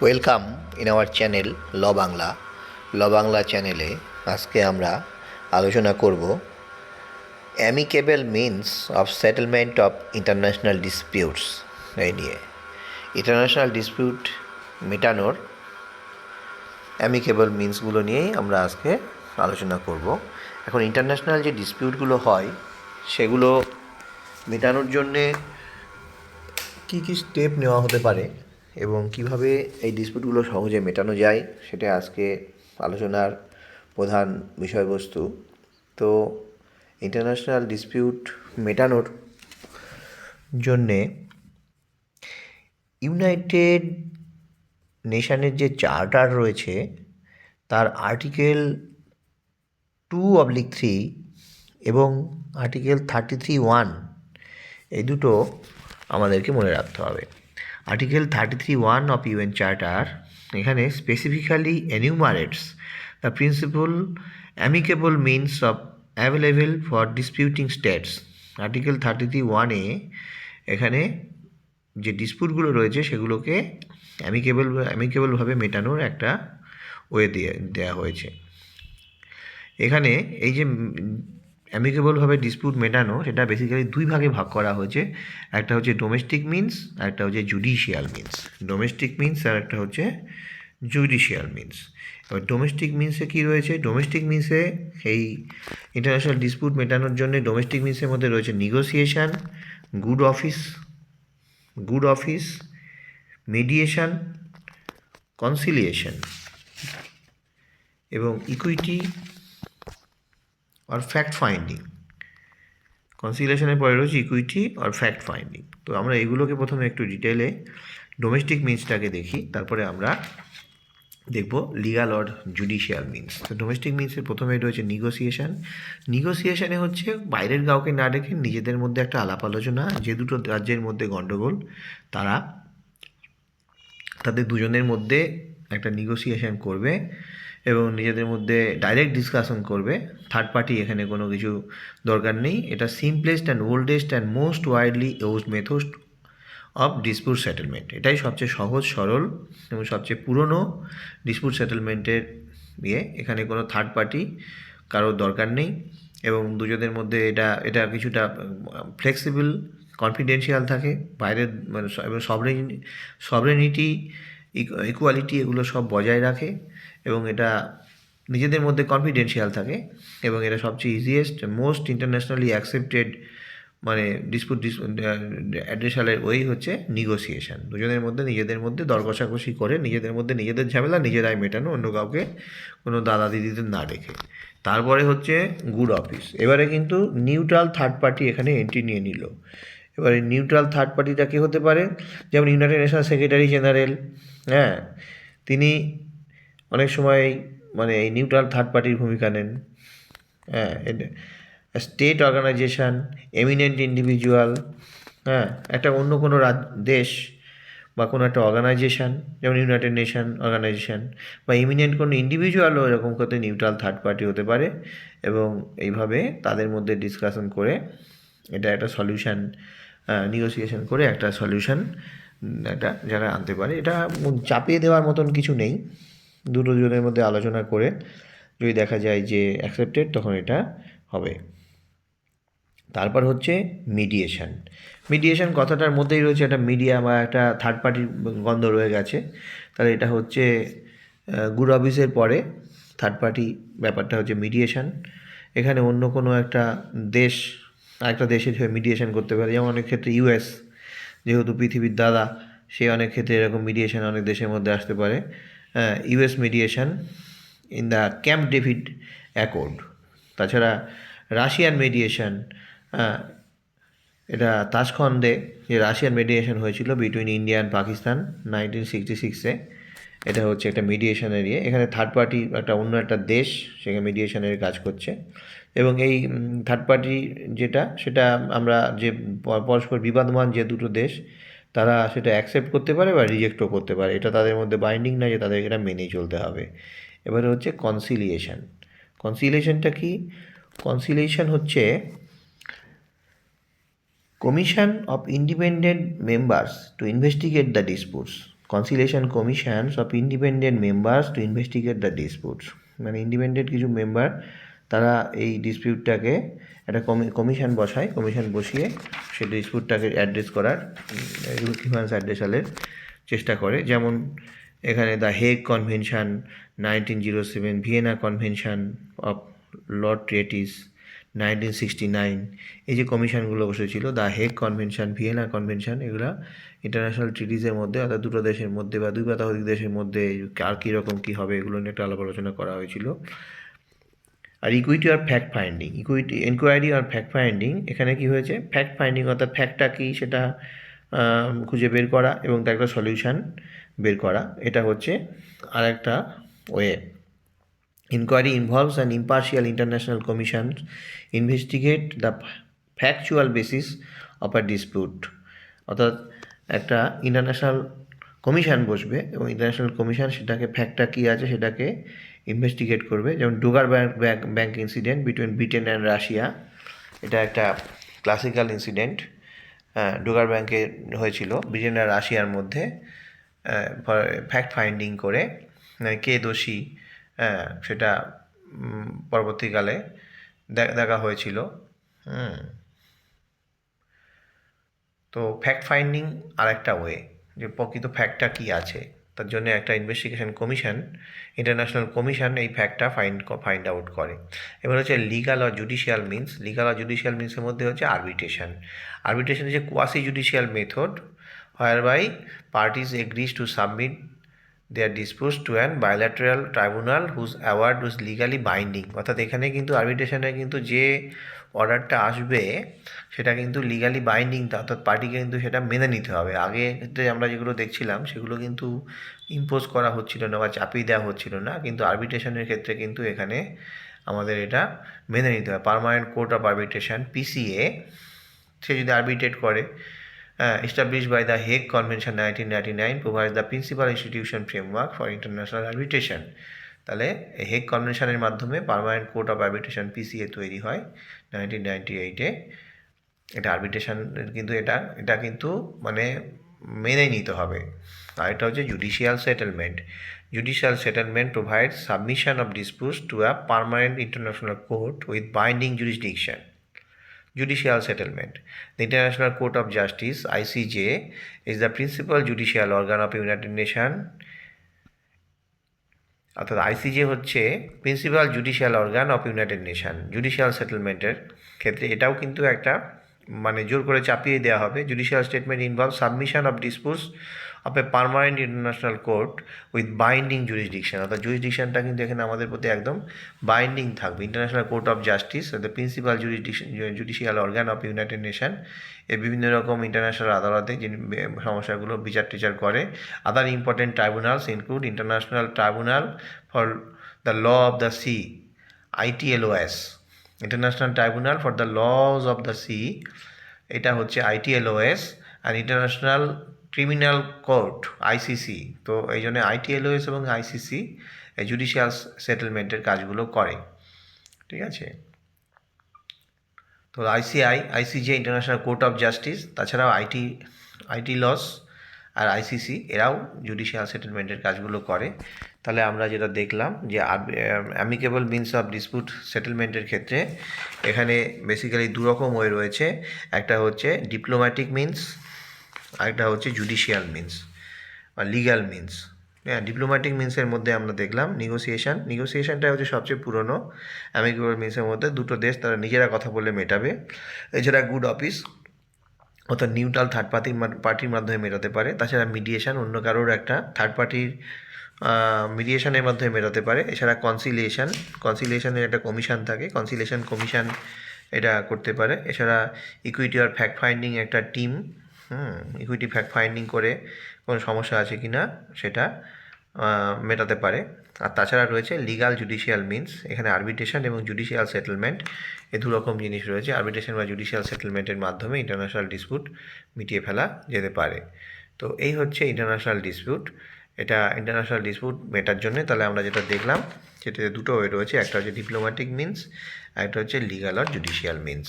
Welcome in our channel ল বাংলা। ল বাংলা চ্যানেলে আজকে আমরা আলোচনা করব amicable means of settlement of international disputes এই নিয়ে। ইন্টারন্যাশনাল ডিসপিউট মেটানোর অ্যামিকেবল মিনসগুলো নিয়েই আমরা আজকে আলোচনা করব। এখন ইন্টারন্যাশনাল যে ডিসপিউটগুলো হয় সেগুলো মেটানোর জন্যে কী কী স্টেপ নেওয়া হতে পারে এবং কিভাবে এই ডিসপিউটগুলো সহজে মেটানো যায় সেটা আজকে আলোচনার প্রধান বিষয়বস্তু। তো ইন্টারন্যাশনাল ডিসপিউট মেটানোর জন্যে ইউনাইটেড নেশনের যে চার্টার রয়েছে তার আর্টিকেল 2/3 এবং আর্টিকেল 33(1) এই দুটো আমাদেরকে মনে রাখতে হবে। আর্টিকেল 33(1) অফ ইউএন চার্টার এখানে specifically enumerates the principal amicable means of available for disputing states. Article 33(1)-এ এখানে যে ডিসপিউটগুলো রয়েছে সেগুলোকে অ্যামিকেবলভাবে মেটানোর একটা ওয়ে দেওয়া হয়েছে। এখানে এই যে অ্যামিকেবলভাবে ডিসপিউট মেটানো সেটা বেসিক্যালি দুই ভাগে ভাগ করা হয়েছে। একটা হচ্ছে ডোমেস্টিক মিনস আর একটা হচ্ছে জুডিশিয়াল মিনস। ডোমেস্টিক মিনস আর একটা হচ্ছে জুডিশিয়াল মিনস। এবার ডোমেস্টিক মিনসে কী রয়েছে? ডোমেস্টিক মিনসে এই ইন্টারন্যাশনাল ডিসপিউট মেটানোর জন্য ডোমেস্টিক মিনসের মধ্যে রয়েছে negotiation, good office, mediation, conciliation এবং ইকুইটি আর ফ্যাক্ট ফাইন্ডিং। কনসিলিয়েশনের পরে রয়েছে ইকুইটি আর ফ্যাক্ট ফাইন্ডিং। তো আমরা এগুলোকে প্রথমে একটু ডিটেলে ডোমেস্টিক মিনসটাকে দেখি, তারপরে আমরা দেখব লিগাল অর জুডিশিয়াল মিনস। তো ডোমেস্টিক মিনসের প্রথমে রয়েছে নিগোসিয়েশন। নিগোসিয়েশনে হচ্ছে বাইরের কাউকে না রেখে নিজেদের মধ্যে একটা আলাপ আলোচনা। যে দুটো রাজ্যের মধ্যে গণ্ডগোল তাদের দুজনের মধ্যে একটা নিগোসিয়েশন করবে এবং নিজেদের মধ্যে ডাইরেক্ট ডিসকাশন করবে। থার্ড পার্টি এখানে কোনো কিছু দরকার নেই। এটা simplest and oldest and most widely used method of dispute settlement. এটাই সবচেয়ে সহজ সরল এবং সবচেয়ে পুরনো ডিসপিউট সেটেলমেন্টের এখানে কোনো থার্ড পার্টি কারোর দরকার নেই এবং দুজনের মধ্যে এটা কিছুটা ফ্লেক্সিবল, কনফিডেন্সিয়াল থাকে। বাইরের এবং সভরেনিটি, ইকুয়ালিটি এগুলো সব বজায় রাখে এবং এটা নিজেদের মধ্যে কনফিডেন্সিয়াল থাকে এবং এটা সবচেয়ে easiest most internationally accepted dispute অ্যাড্রেসালের ওই হচ্ছে নিগোসিয়েশন। দুজনের মধ্যে নিজেদের মধ্যে দর কষাকষি করে নিজেদের মধ্যে নিজেদের ঝামেলা নিজেরাই মেটানো, অন্য কাউকে কোনো দাদা দিদিদের না রেখে। তারপরে হচ্ছে গুড অফিস। এবারে কিন্তু নিউট্রাল থার্ড পার্টি এখানে এন্ট্রি নিয়ে নিল। এবারে নিউট্রাল থার্ড পার্টিটা কী হতে পারে? যেমন ইউনাইটেড নেশনস সেক্রেটারি জেনারেল, তিনি অনেক সময় এই নিউট্রাল থার্ড পার্টির ভূমিকা নেন। স্টেট অর্গানাইজেশন, এমিনেন্ট ইন্ডিভিজুয়াল, একটা অন্য কোনো দেশ বা কোনো একটা অর্গানাইজেশন যেমন ইউনাইটেড নেশন অর্গানাইজেশন বা এমিনেন্ট কোনো ইন্ডিভিজুয়ালও এরকম করতে নিউট্রাল থার্ড পার্টি হতে পারে এবং এইভাবে তাদের মধ্যে ডিসকাশন করে এটা একটা সলিউশন, নিগোসিয়েশন করে একটা সলিউশন একটা যারা আনতে পারে। এটা চাপিয়ে দেওয়ার মতন কিছু নেই। দুটো জনের মধ্যে আলোচনা করে যদি দেখা যায় যে অ্যাকসেপ্টেড তখন এটা হবে। তারপর হচ্ছে মিডিয়েশন। মিডিয়েশন কথাটার মধ্যেই রয়েছে একটা মিডিয়া বা একটা থার্ড পার্টির গন্ধ রয়ে গেছে। তাহলে এটা হচ্ছে গুড অফিসের পরে থার্ড পার্টি ব্যাপারটা হচ্ছে মিডিয়েশন। এখানে অন্য কোনো একটা দেশ আরেকটা দেশের হয়ে মিডিয়েশন করতে পারে। যেমন অনেক ক্ষেত্রে ইউএস যেহেতু পৃথিবীর দাদা, সে অনেক ক্ষেত্রে এরকম মিডিয়েশন অনেক দেশের মধ্যে আসতে পারে। US mediation in the camp David accord. তাছাড়া রাশিয়ান মিডিয়েশন, এটা তাশখণ্ডে যে রাশিয়ান মিডিয়েশন হয়েছিল বিটুইন ইন্ডিয়া অ্যান্ড পাকিস্তান 1966-এ, এটা হচ্ছে একটা মিডিয়েশনের এখানে থার্ড পার্টি একটা অন্য একটা দেশ সেখানে মিডিয়েশনের কাজ করছে এবং এই থার্ড পার্টি সেটা আমরা যে পরস্পর বিবাদমান যে দুটো দেশ তারা সেটা অ্যাকসেপ্ট করতে পারে বা রিজেক্টও করতে পারে। এটা তাদের মধ্যে বাইন্ডিং না যে তাদের এটা মেনেই চলতে হবে। এবারে হচ্ছে কনসিলিয়েশন। কনসিলিয়েশনটা কি? কনসিলিয়েশন হচ্ছে commission of independent members to investigate the disputes conciliation commissions of independent members to investigate the disputes, মানে ইন্ডিপেন্ডেন্ট কিছু মেম্বার তারা এই ডিসপিউটটাকে একটা কমিশন বসায়, কমিশন বসিয়ে সেই ডিসপিউটটাকে অ্যাড্রেস করার গ্রিভান্স অ্যাড্রেসালের চেষ্টা করে। যেমন এখানে the Hague convention 1907, Vienna convention of Lord treaties 1969, এই যে কমিশনগুলো বসেছিল, the Hague convention, Vienna convention, এগুলো ইন্টারন্যাশনাল ট্রিটিসের মধ্যে অর্থাৎ দুটো দেশের মধ্যে বা দুই বা ততোধিক দেশের মধ্যে আর কীরকম কী হবে এগুলো নিয়ে একটা আলাপ আলোচনা করা হয়েছিল। আর ইকুইটি আর ফ্যাক্ট ফাইন্ডিং, এনকোয়ারি আর ফ্যাক্ট ফাইন্ডিং, এখানে কি হয়েছে, ফ্যাক্ট ফাইন্ডিং অর্থাৎ ফ্যাক্টটা কী সেটা খুঁজে বের করা এবং তার একটা সলিউশন বের করা, এটা হচ্ছে আর একটা way. Inquiry involves an impartial international commission investigate the factual basis of a dispute, অর্থাৎ একটা ইন্টারন্যাশনাল কমিশন বসবে এবং ইন্টারন্যাশনাল কমিশন সেটাকে ফ্যাক্টটা কী আছে সেটাকে ইনভেস্টিগেট করবে। যেমন Dogger Bank incident between Britain and Russia, এটা একটা ক্লাসিক্যাল ইনসিডেন্ট। ডোগার ব্যাংকে হয়েছিল ব্রিটেন আর রাশিয়ার মধ্যে, ফ্যাক্ট ফাইন্ডিং করে কে দোষী সেটা পরবর্তীকালে দেখা হয়েছিল। তো ফ্যাক্ট ফাইন্ডিং আর একটা ওয়ে, যে প্রকৃত ফ্যাক্টটা কী আছে তার জন্য একটা ইনভেস্টিগেশন কমিশন, ইন্টারন্যাশনাল কমিশন এই ফ্যাক্টটা ফাইন্ড আউট করে। এবার হচ্ছে লিগাল আর জুডিশিয়াল মিনস। লিগাল আর জুডিশিয়াল মিনসের মধ্যে হচ্ছে arbitration. Arbitration is a quasi-judicial method whereby parties agrees to submit their disputes to an bilateral tribunal whose award was legally binding, অর্থাৎ এখানে কিন্তু আরবিট্রেশনে কিন্তু যে অর্ডারটা আসবে সেটা কিন্তু লিগালি বাইন্ডিং, অর্থাৎ পার্টিকে কিন্তু সেটা মেনে নিতে হবে। আগে ক্ষেত্রে আমরা যেগুলো দেখছিলাম সেগুলো কিন্তু ইম্পোজ করা হচ্ছিল না বা চাপিয়ে দেওয়া হচ্ছিল না, কিন্তু আরবিট্রেশনের ক্ষেত্রে কিন্তু এখানে আমাদের এটা মেনে নিতে হয়। Permanent court of arbitration PCA, সে যদি আরবিট্রেট করে, established by the Hague Convention 1999, provides the principal institution framework for international arbitration. তাহলে হেগ কনভেনশনের মাধ্যমে permanent court of arbitration PCA তৈরি হয় 1998-এ। এটা আরবিট্রেশন কিন্তু এটা কিন্তু মানে মেনে নিতে হবে। আর এটা হচ্ছে judicial settlement. Judicial settlement provides submission of disputes to a permanent international court with binding jurisdiction. Judicial settlement. The International Court of Justice (ICJ) is the principal judicial organ of United Nations. অর্থাৎ ICJ হচ্ছে principal judicial organ of United Nation. Judicial সেটেলমেন্টের ক্ষেত্রে এটাও কিন্তু একটা মানে জোর করে চাপিয়ে দেওয়া হবে। Judicial statement involve submission of disputes of a permanent international court with binding jurisdiction, অর্থাৎ জুরিসডিকশনটা কিন্তু এখানে আমাদের প্রতি একদম বাইন্ডিং থাকবে। International court of justice the principal judicial organ of United Nation, এ বিভিন্ন রকম ইন্টারন্যাশনাল আদালতে যে সমস্যাগুলো বিচার করে। Other important tribunals include international tribunal for the law of the sea ITLOS, international tribunal for the laws of the sea, এটা হচ্ছে ITLOS, আর ইন্টারন্যাশনাল ক্রিমিনাল কোর্ট ICC। তো এই জন্য ITLOS এবং ICC এই জুডিশিয়াল সেটেলমেন্টের কাজগুলো করে, ঠিক আছে। তো ICJ international court of justice, তাছাড়াও ITLOS আর ICC এরাও জুডিশিয়াল সেটেলমেন্টের কাজগুলো করে। তাহলে আমরা যেটা দেখলাম যে অ্যামিকেবল মিনস অফ ডিসপিউট সেটেলমেন্টের ক্ষেত্রে এখানে বেসিক্যালি দুরকম ওয়ে রয়েছে। একটা হচ্ছে ডিপ্লোম্যাটিক মিনস, আরেকটা হচ্ছে জুডিশিয়াল মিনস বা লিগ্যাল মিনস। হ্যাঁ, ডিপ্লোম্যাটিক মিনসের মধ্যে আমরা দেখলাম নেগোসিয়েশনটা হচ্ছে সবচেয়ে পুরনো। অ্যামিকেবল মিনসের মধ্যে দুটো দেশ তারা নিজেরা কথা বলে মেটাবে। এছাড়া গুড অফিস অর্থাৎ নিউট্রাল থার্ড পার্টির মাধ্যমে মেটাতে পারে। তাছাড়া মিডিয়েশন, অন্য কারোর একটা থার্ড পার্টির মিডিয়েশনের মাধ্যমে মেটাতে পারে। এছাড়া কনসিলিয়েশনের একটা কমিশন থাকে, কনসিলিয়েশন কমিশন এটা করতে পারে। এছাড়া ইকুইটি আর ফ্যাক্ট ফাইন্ডিং একটা টিম, ইকুইটি ফ্যাক্ট ফাইন্ডিং করে কোনো সমস্যা আছে কি না সেটা মেটাতে পারে। আর তাছাড়া রয়েছে লিগাল জুডিশিয়াল মিনস, এখানে আরবিট্রেশন এবং জুডিশিয়াল সেটেলমেন্ট, এ দু রকম জিনিস রয়েছে। আরবিট্রেশন বা জুডিশিয়াল সেটেলমেন্টের মাধ্যমে ইন্টারন্যাশনাল ডিসপিউট মিটিয়ে ফেলা যেতে পারে। তো এই হচ্ছে ইন্টারন্যাশনাল ডিসপিউট। এটা ইন্টারন্যাশনাল ডিসপিউট মেটার জন্য তাহলে আমরা যেটা দেখলাম সেটাতে দুটো ওয়ে রয়েছে, একটা হচ্ছে ডিপ্লোম্যাটিক মিনস, একটা হচ্ছে লিগাল আর জুডিশিয়াল মিনস।